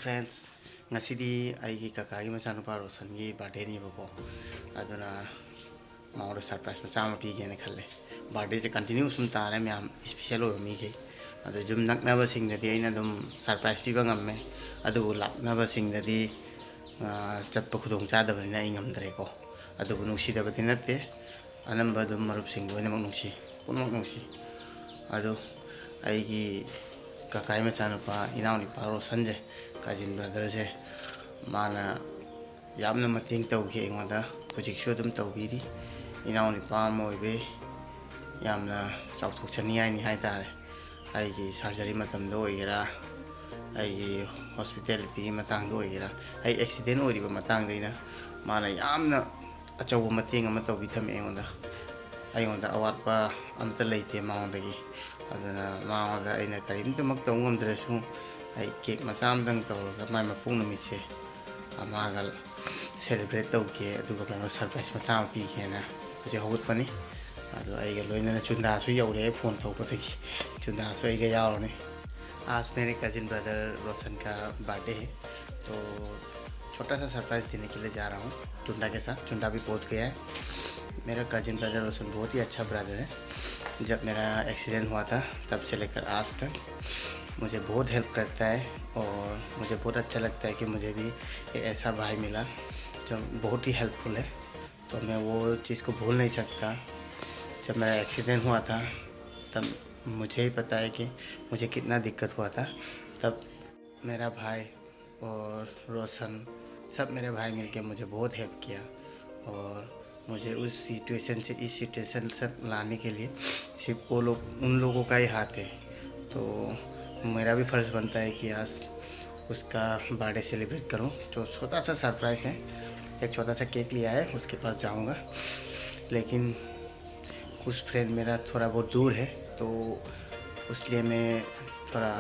Friends ngasi aigi kakagi machanupa Roshan gi birthday ni bako aduna maodo surprise macha ma pi gene khalle birthday je continue sum tare myam special o mi ge adu jum nakna ba sing dadi aina dum surprise pi ba ngamme adu lakna ba sing dadi chappa khudong cha da bani ai ngam dre ko adu nungsi da bati natte anamba dum marup sing do ne nungsi punok nungsi adu aigi kakai machanupa inaw ni pa Roshan je cousin brother je mana yamna mating tawgi engwada project show dum tawbiri inaw ni pa moibe yamna chawthok chani ai ni hai tare ai gi surgery matam do igera ai gi hospitality matang do igera ai accident ori ba matang deina mana yamna achaw mating ama tawbi tham engwada ai ngonda awat pa amta leite maonda gi aduna maonda aina karim tumak tawngam dresu ai cake masam dang tawra mai mapung numise amagal celebrate tawke aduga bang surprise macam pi kena je hogut pani adu ai ga loina chunda su yaure phone thok thaki chunda su ai ga yaw ne आज मेरे cousin brother रोशन का birthday है तो छोटा सा surprise देने के लिए जा रहा हूँ चुंडा के साथ। चुंडा भी पहुँच गया है। मेरा कजिन ब्रदर रोशन बहुत ही अच्छा ब्रदर है। जब मेरा एक्सीडेंट हुआ था तब से लेकर आज तक मुझे बहुत हेल्प करता है और मुझे बहुत अच्छा लगता है कि मुझे भी एक ऐसा भाई मिला जो बहुत ही हेल्पफुल है। तो मैं वो चीज़ को भूल नहीं सकता। जब मेरा एक्सीडेंट हुआ था तब मुझे ही पता है कि मुझे कितना दिक्कत हुआ था। तब मेरा भाई और रोशन सब मेरे भाई मिलके मुझे बहुत हेल्प किया और मुझे उस सिचुएशन से इस सिचुएशन से लाने के लिए सिर्फ वो लोग उन लोगों का ही हाथ है। तो मेरा भी फ़र्ज़ बनता है कि आज उसका बर्थडे सेलिब्रेट करूं। जो छोटा सा सरप्राइज़ है, एक छोटा सा केक लिया है, उसके पास जाऊंगा। लेकिन कुछ फ्रेंड मेरा थोड़ा बहुत दूर है तो इसलिए मैं थोड़ा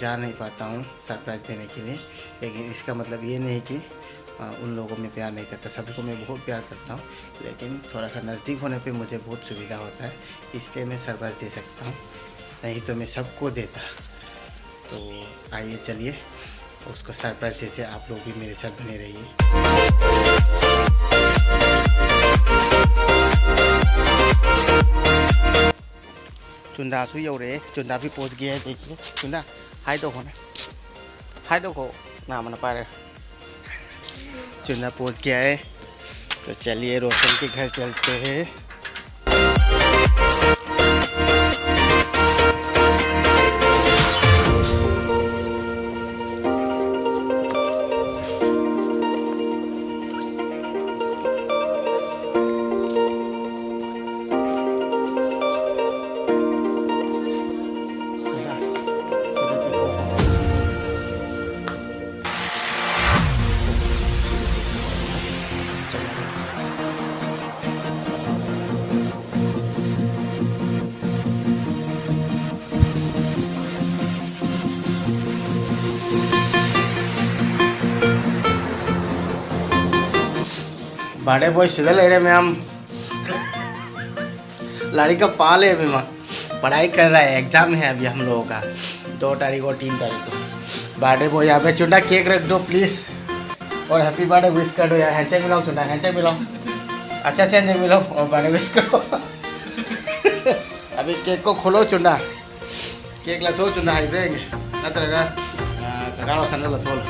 जा नहीं पाता हूँ सरप्राइज़ देने के लिए। लेकिन इसका मतलब ये नहीं कि उन लोगों में प्यार नहीं करता, सभी को मैं बहुत प्यार करता हूँ। लेकिन थोड़ा सा नज़दीक होने पे मुझे बहुत सुविधा होता है, इसलिए मैं सरप्राइज़ दे सकता हूँ, नहीं तो मैं सबको देता। तो आइए चलिए उसको सरप्राइज़ देते, आप लोग भी मेरे साथ बने रहिए। चुंदा सु यौरे, चुंदा भी पहुंच गया है। देखिए चुंदा हाय दो हो ना, हाय दो हो ना मन पारे। चुंदा पहुंच गया है तो चलिए रोशन के घर चलते हैं। बड़े बॉय सीधा ले रहे मैम, लड़की का पाल है अभी माँ, पढ़ाई कर रहा है, एग्जाम है अभी हम लोगों का 2 तारीख और 3 तारीख को। बर्थडे बॉय यहाँ पे चुंडा केक रख दो प्लीज़ और हैप्पी बर्थडे विश कर दो यार। हैंडशेक मिलाओ चुंडा, हैंडशेक मिलाओ, अच्छा से हैंडशेक मिलाओ और बर्थडे विश करो। अभी केक को खोलो चुंडा, केक लथो चुंडा हाई ब्रेंगे ना तरगा कगारो सन्ना लथो।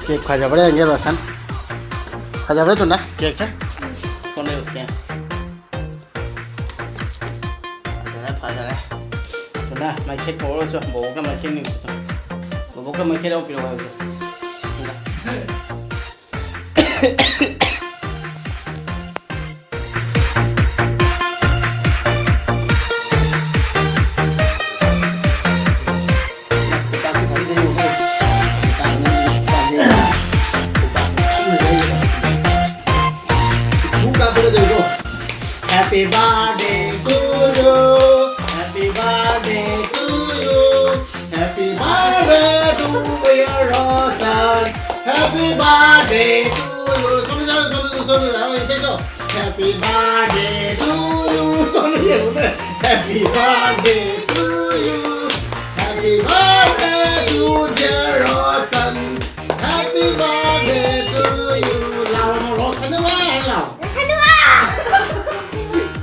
केक खा जबड़े आएंगे रोशन, खा जबड़े चुना केक से सोने उठते हैं। फादर है चुना मैं खेत पोड़ो चो बोग का मैं खेत नहीं करता, बोग का मैं खेत आओ किलो है Happy birthday to you, happy birthday to you, happy birthday to your Rosan, happy birthday to you. Sonu हम इसे तो happy birthday to you Sonu ये बोले happy birthday to you happy birthday to dear Roshan happy birthday to you लाओ रोशन वाला लाओ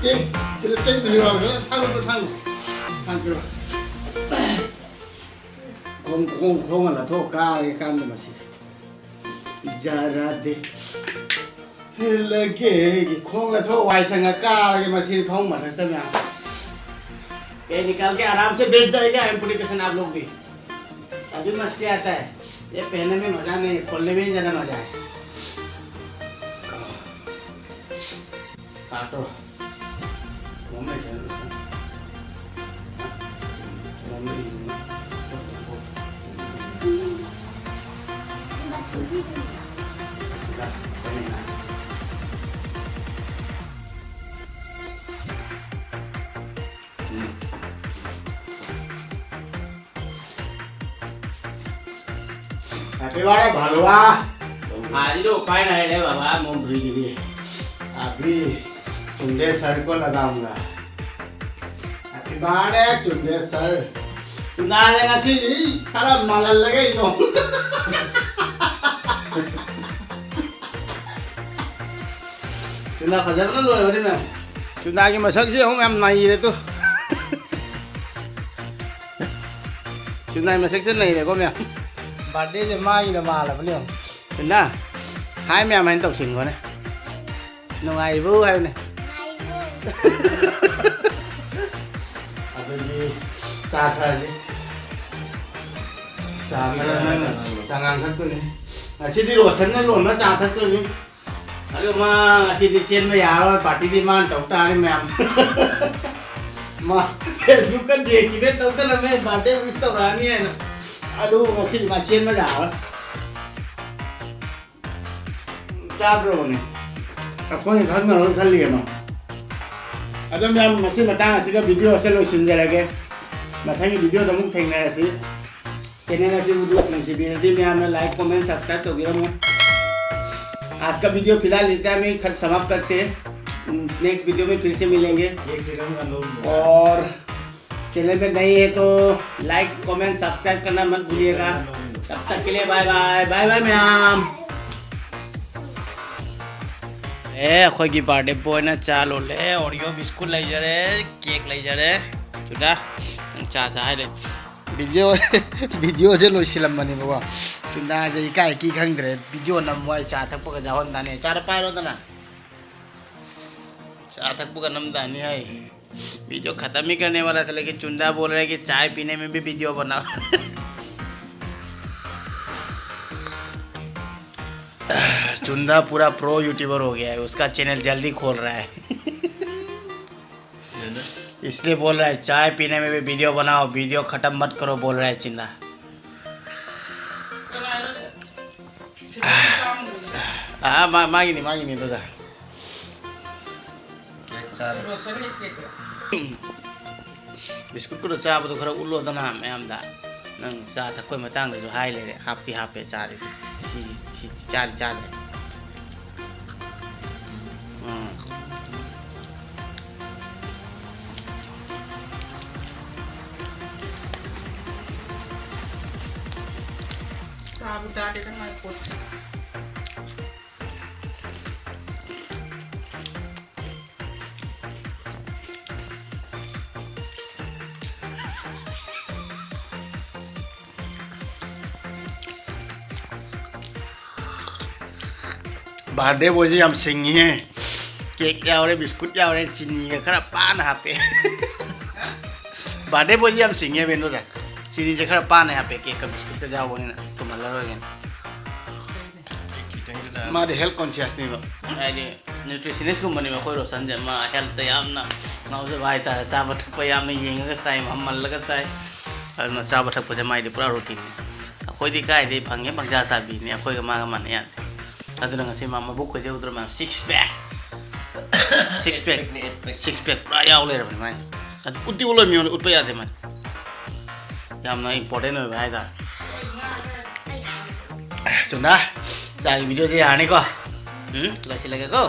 cái chết đường nữa thang luôn thang kia không là thô ca cái can mà xí jara de là cái không là thô hoài sang ca cái mà xí phong mà thằng tâm nhà ये निकाल के आराम से बेच जाएगा application आप लोग भी अभी मस्ती आता है ये पहनने में मजा नहीं खोलने में ज्यादा मजा है काटो Happy birthday Bhalua. आज तो उपाय नहीं है बाबा मूंगफली के लिए अभी चुंडे सर को लगाऊंगा हैप्पी बर्थडे चुंडे सर चुना जाएगा सी खराब माला लगे तो चुना खजर ना लोग बड़ी ना चुना की मशक से हूँ मैं नहीं रहे तो चुना की मशक से नहीं रहे को मैं बर्थडे से माँ ही ना माला बनी हूँ चुना hai mẹ mình tàu xỉn rồi này nó ngày vui hay này à tôi đi xa thời gì xa thời xa ngang thắt tôi này à xin đi đổ sấn nó lộn nó xa thắt tôi đi à được mà xin đi chiên với áo rồi party đi man tàu ta đi mẹ mà Facebook cái gì chỉ biết tàu ta là mẹ bạn đây tàu ra như này à đủ mà xin mà chiên với áo चाबरो ने अब कोई घर में role कर लिए मां अगर मैं मशीन बताऊं ऐसे का वीडियो ऐसे लोग सुन जाएंगे मतलब ये वीडियो तो मुझे देखना है ऐसे चैनल ऐसे वीडियो अपने से भी में हमें लाइक कमेंट सब्सक्राइब तो गिरा मैं आज का वीडियो फिलहाल इतना में खत्म समाप्त करते हैं नेक्स्ट वीडियो में फिर से मिलेंगे और चैनल पे नहीं है तो लाइक कमेंट सब्सक्राइब करना मत भूलिएगा तब तक के लिए bye bye bye bye ma'am Akhoi की बर्थडे बॉय ना चा लो ले ओरियो बिस्कुट ले जा रहे केक ले जा रहे चुना चा चा है ले वीडियो जे लो सिलम बनी बाबा चुना जे इकाई की खंगरे वीडियो नम वाई चा तक पका जावन दाने चा पाए रो तना चा तक पका नम दाने है वीडियो खत्म ही करने वाला था लेकिन चुंदा बोल रहे कि चाय पीने में भी वीडियो बनाओ चुंदा पूरा प्रो यूट्यूबर हो गया है उसका चैनल जल्दी खोल रहा है इसलिए बोल रहा है चाय पीने में भी वीडियो बनाओ वीडियो खत्म मत करो बोल रहा है चुंदा हाँ मांगी नहीं तो जा बिस्कुट को तो चाय तो खरा उल्लो दना मैं हम दा नंग चा था कोई मतंग जो हाई ले हापती हापे चार चार बर्थडे बोझी हम सिंगी हैं केक क्या हो रहे बिस्कुट क्या हो रहे चीनी का खरा पान यहाँ पे बर्थडे बोझी हम सिंगी हैं बेनो तक चीनी से खरा पान यहाँ पे केक का बिस्कुट का जाओ बोले ना तो मल्ला रोगे मारे हेल्थ कॉन्शियस नहीं बा ऐसे न्यूट्रिशनिस्ट को बने में कोई रोशन जे माँ हेल्थ तैयार ना उसे भाई तारे साब ठक पे याम नहीं येंगे साई हम मल्ला का साई और मैं साब ठक पे से माइले पूरा रूटीन कोई दिखाई दे भंगे भंगा साबी ने कोई का मांग माने यार अदर नंगे से मामा बुक को जो उधर में सिक्स पैक पूरा याव ले रहे हैं अद उद्दी वाला मियों उतपे याद है मैं याम ना इम्पोर्टेंट है भाई दा चुना चाय वीडियो जे आने को लोइसिलगेको